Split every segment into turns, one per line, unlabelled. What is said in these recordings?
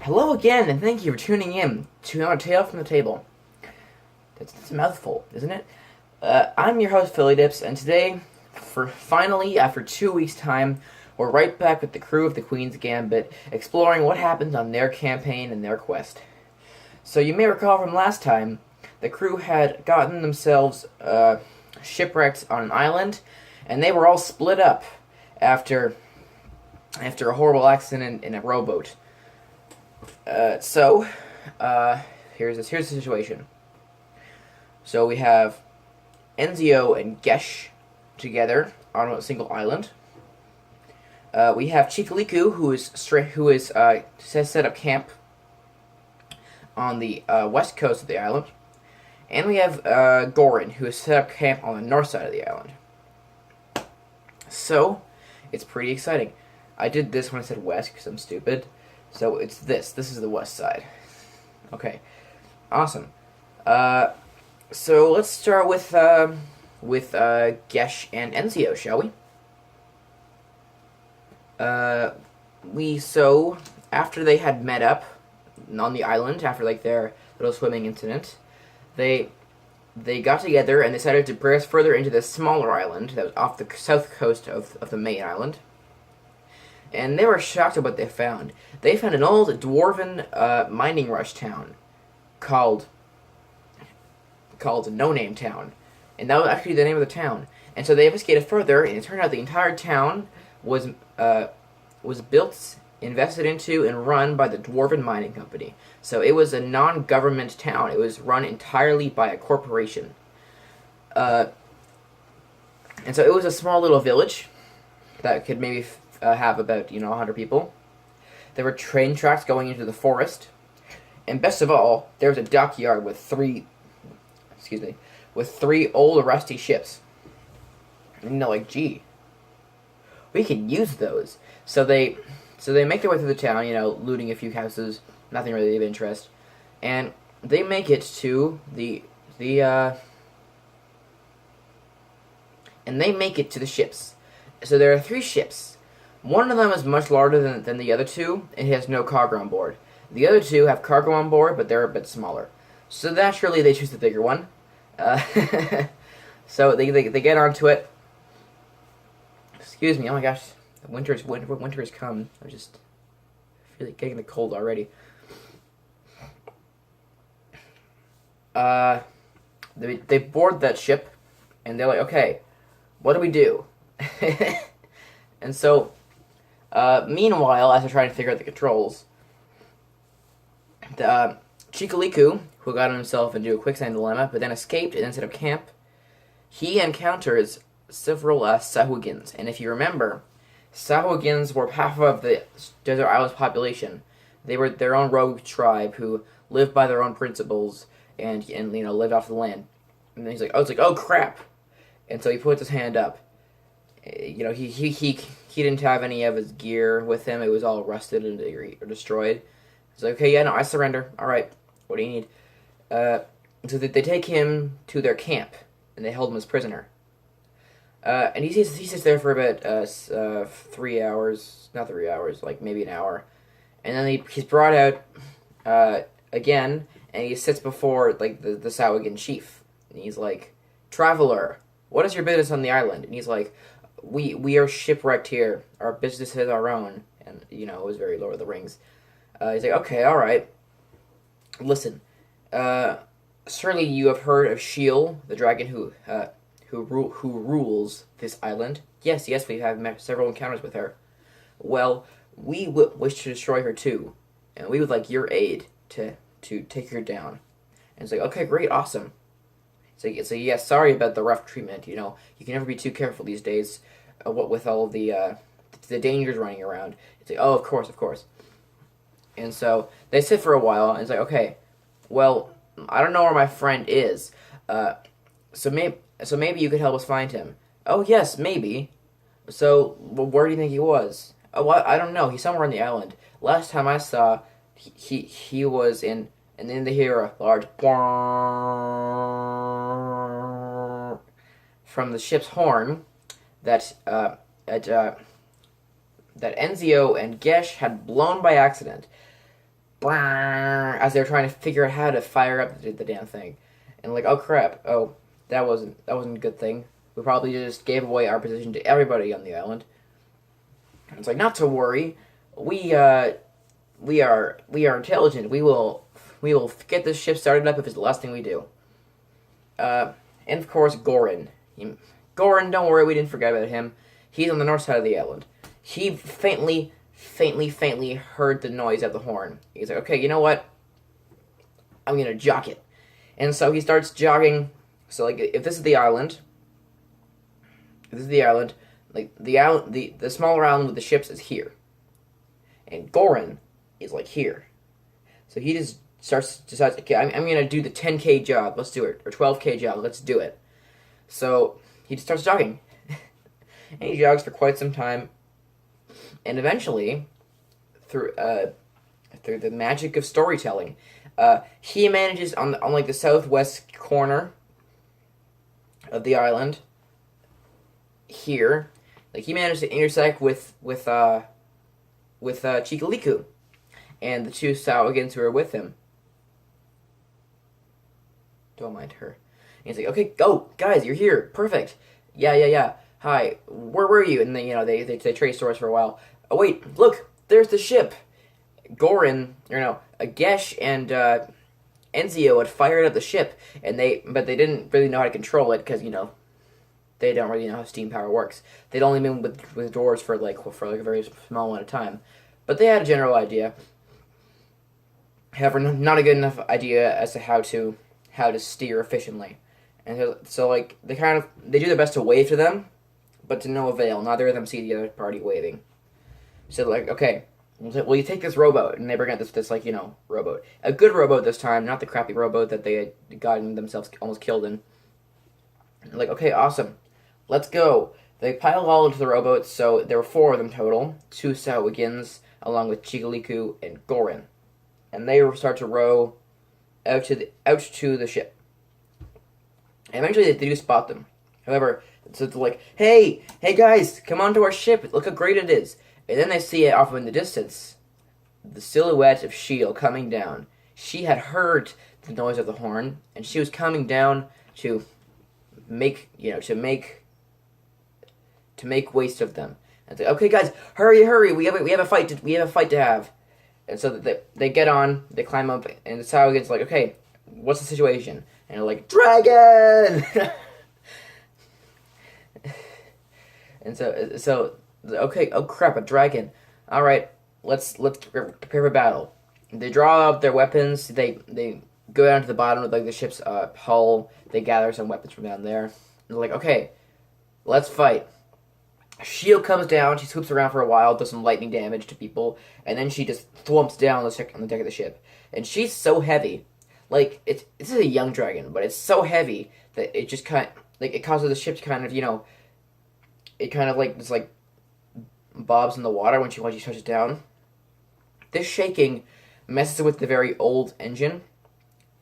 Hello again, and thank you for tuning in to another Tale from the Table. That's a mouthful, isn't it? I'm your host, Philly Dips, and today, finally, after 2 weeks' time, we're right back with the crew of the Queen's Gambit, exploring what happened on their campaign and their quest. So you may recall from last time, the crew had gotten themselves shipwrecked on an island, and they were all split up after a horrible accident in a rowboat. Here's the situation. So we have Enzio and Gesh together on a single island. We have Chikaliku, who is set up camp on the west coast of the island, and we have Gorin, who has set up camp on the north side of the island. So it's pretty exciting. I did this when I said west because I'm stupid. So it's this. This is the west side. Okay, awesome. So let's start with Gesh and Enzio, shall we? After they had met up on the island after their little swimming incident, they got together and decided to progress further into this smaller island that was off the south coast of the main island. And they were shocked at what they found. They found an old dwarven mining rush town called No Name Town. And that was actually the name of the town. And so they investigated further, and it turned out the entire town was built, invested into, and run by the Dwarven Mining Company. So it was a non-government town. It was run entirely by a corporation. And so it was a small little village that could maybe have about 100 people. There were train tracks going into the forest, and best of all, there was a dockyard with three old rusty ships. And they're like, gee, we can use those. So they make their way through the town, looting a few houses, nothing really of interest, and they make it to the ships. So there are 3 ships. One of them is much larger than the other 2, and it has no cargo on board. The other 2 have cargo on board, but they're a bit smaller. So naturally, they choose the bigger one. So they get onto it. Excuse me, oh my gosh, winter has come. I just feel like getting the cold already. They board that ship, and they're like, okay, what do we do? And so, meanwhile, as they're trying to figure out the controls, Chikaliku, who got himself into a quicksand dilemma, but then escaped and then set up camp, he encounters several Sahugins. And if you remember, Sahugins were half of the desert island's population. They were their own rogue tribe who lived by their own principles and lived off the land. And then he's like, oh crap! And so he puts his hand up. He didn't have any of his gear with him. It was all rusted and destroyed. He's like, okay, yeah, no, I surrender. All right, what do you need? So they take him to their camp, and they hold him as prisoner. And he sits there for about 3 hours, not 3 hours, like maybe an hour. And then he's brought out again, and he sits before the Sahugin chief. And he's like, traveler, what is your business on the island? And he's like, we are shipwrecked here. Our business is our own. And, it was very Lord of the Rings. He's like, okay, all right. Listen, surely you have heard of Sheol, the dragon who rules this island. Yes, we have met several encounters with her. Well, we wish to destroy her too, and we would like your aid to take her down. And it's like, okay, great, awesome. So yeah, sorry about the rough treatment. You can never be too careful these days. What with all of the dangers running around. It's like, oh, of course. And so they sit for a while, and it's like, okay, well, I don't know where my friend is. So maybe you could help us find him. Oh yes, maybe. So where do you think he was? Oh, I don't know. He's somewhere on the island. Last time I saw, he was in. And then they hear a large from the ship's horn that Enzio and Gesh had blown by accident. as they're trying to figure out how to fire up the damn thing, and like, oh crap, oh that wasn't a good thing. We probably just gave away our position to everybody on the island. And it's like, not to worry, we we are intelligent. We will get this ship started up if it's the last thing we do. And of course, Gorin. Gorin, don't worry, we didn't forget about him. He's on the north side of the island. He faintly heard the noise of the horn. He's like, okay, you know what? I'm gonna jog it. And so he starts jogging. So like, if this is the island, like the smaller island with the ships is here, and Gorin is like here. So he just decides, okay, I'm gonna do the 10K job. Let's do it, or 12K job. Let's do it. So he just starts jogging, and he jogs for quite some time, and eventually, through the magic of storytelling, he manages on like the southwest corner of the island here, like he managed to intersect with Chikaliku and the two Sawagins who are with him. Don't mind her. And he's like, okay, go, guys, you're here, perfect. Yeah. Hi, where were you? And they trade stories for a while. Oh wait, look, there's the ship. Gorin, Gesh and Enzio had fired up the ship, but they didn't really know how to control it because they don't really know how steam power works. They'd only been with doors for a very small amount of time, but they had a general idea. However, not a good enough idea as to how to steer efficiently, and so like they do their best to wave to them, but to no avail. Neither of them see the other party waving. So like, okay, well, you take this rowboat, and they bring out this rowboat, a good rowboat this time, not the crappy rowboat that they had gotten themselves almost killed in. Like, okay, awesome, let's go. They pile all into the rowboat, so there were 4 of them total, 2 Sawagins, along with Chigaliku and Gorin. And they start to row out to the ship. And eventually they do spot them. However, so it's like, hey guys, come on to our ship, look how great it is. And then they see it off in the distance, the silhouette of Shield coming down. She had heard the noise of the horn, and she was coming down to make waste of them. And say, okay, guys, hurry! We have a fight to have. And so they get on, they climb up, and the Sawagins like, okay, what's the situation? And they're like, dragon. And so okay, oh crap, a dragon. All right, let's prepare for battle. They draw up their weapons. They go down to the bottom of the ship's hull. They gather some weapons from down there. And they're like, okay, let's fight. Shield comes down. She swoops around for a while, does some lightning damage to people, and then she just thwumps down on the deck of the ship. And she's so heavy, like this is a young dragon, but it's so heavy that it just it causes the ship to it kind of just like bobs in the water when she touches down. This shaking messes with the very old engine,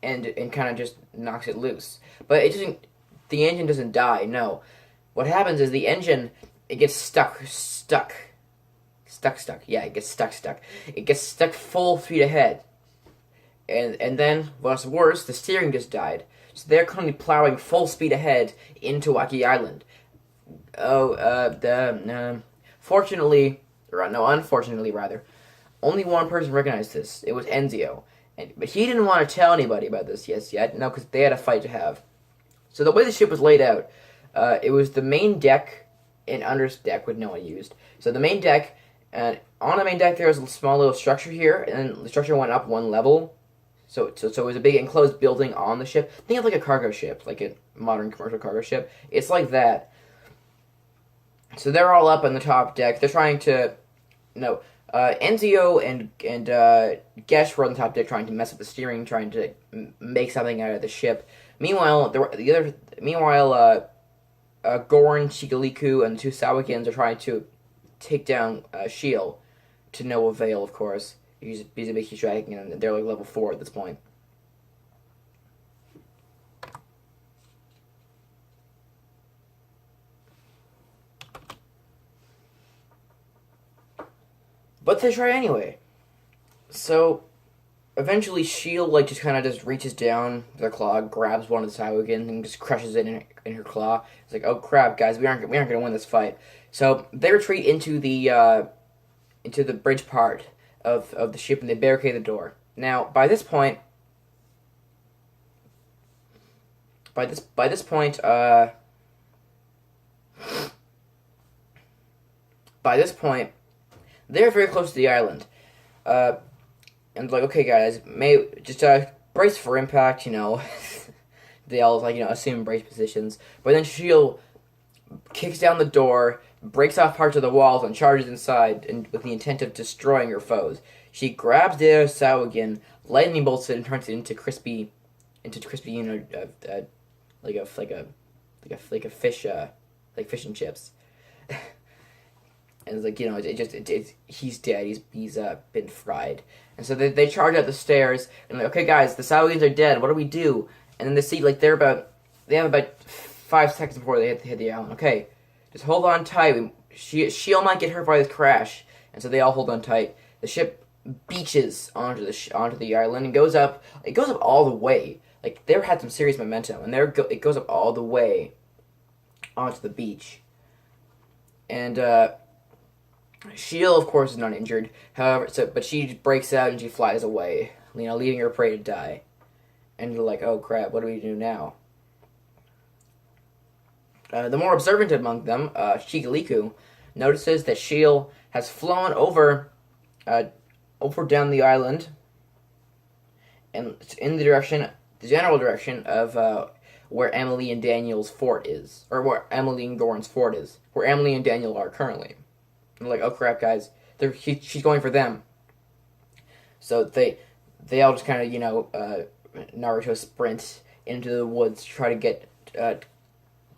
and kind of just knocks it loose. But it doesn't. The engine doesn't die. No, what happens is the engine. It gets stuck. Yeah, it gets stuck. It gets stuck full speed ahead. And then, what's worse, the steering just died. So they're currently plowing full speed ahead into Wacky Island. Unfortunately, rather, only one person recognized this. It was Enzio. But he didn't want to tell anybody about this yet. No, because they had a fight to have. So the way the ship was laid out, it was the main deck and under deck, which no one used. So the main deck, and on the main deck there was a small little structure here, and then the structure went up 1 level. So it was a big enclosed building on the ship. Think of like a cargo ship, like a modern commercial cargo ship. It's like that. So they're all up on the top deck. They're trying to, Enzio and Gesh were on the top deck trying to mess with the steering, trying to make something out of the ship. Meanwhile, Gorin, Chigaliku, and the 2 Sawagins are trying to take down Shield, to no avail, of course. He's a big dragon, and they're like level 4 at this point. But they try anyway. So Eventually, Shield like just kind of just reaches down with her claw, grabs one of the Sahuagins, and just crushes it in her claw. It's like, oh crap, guys, we aren't gonna win this fight. So they retreat into the bridge part of the ship, and they barricade the door. Now, by this point, they're very close to the island. And like, okay, guys, may just brace for impact. They all like assume brace positions. But then Shield kicks down the door, breaks off parts of the walls, and charges inside, and with the intent of destroying her foes. She grabs the Sahuagin, lightning bolts it, and turns it into crispy, like a fish, like fish and chips. And it's like, he's dead. He's been fried. And so they charge up the stairs and like, okay, guys, the Sahuagins are dead. What do we do? And then they see like they have about 5 seconds before they hit the island. Okay, just hold on tight. She'll might get hurt by this crash, and so they all hold on tight. The ship beaches onto the island and goes up. It goes up all the way. Like they had some serious momentum, and it goes up all the way onto the beach. And Shield, of course, is not injured. However, but she breaks out and she flies away, leaving her prey to die. And they're like, oh crap, what do we do now? The more observant among them, Shigaliku, notices that Shield has flown over down the island, and in the general direction of where Emily and Daniel's fort is, or where Emily and Goran's fort is, where Emily and Daniel are currently. And they're like, oh crap, guys, she's going for them. So they all just kind of Naruto sprint into the woods to try to get to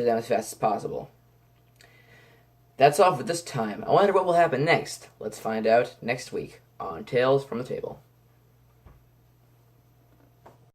them as fast as possible. That's all for this time. I wonder what will happen next. Let's find out next week on Tales from the Table.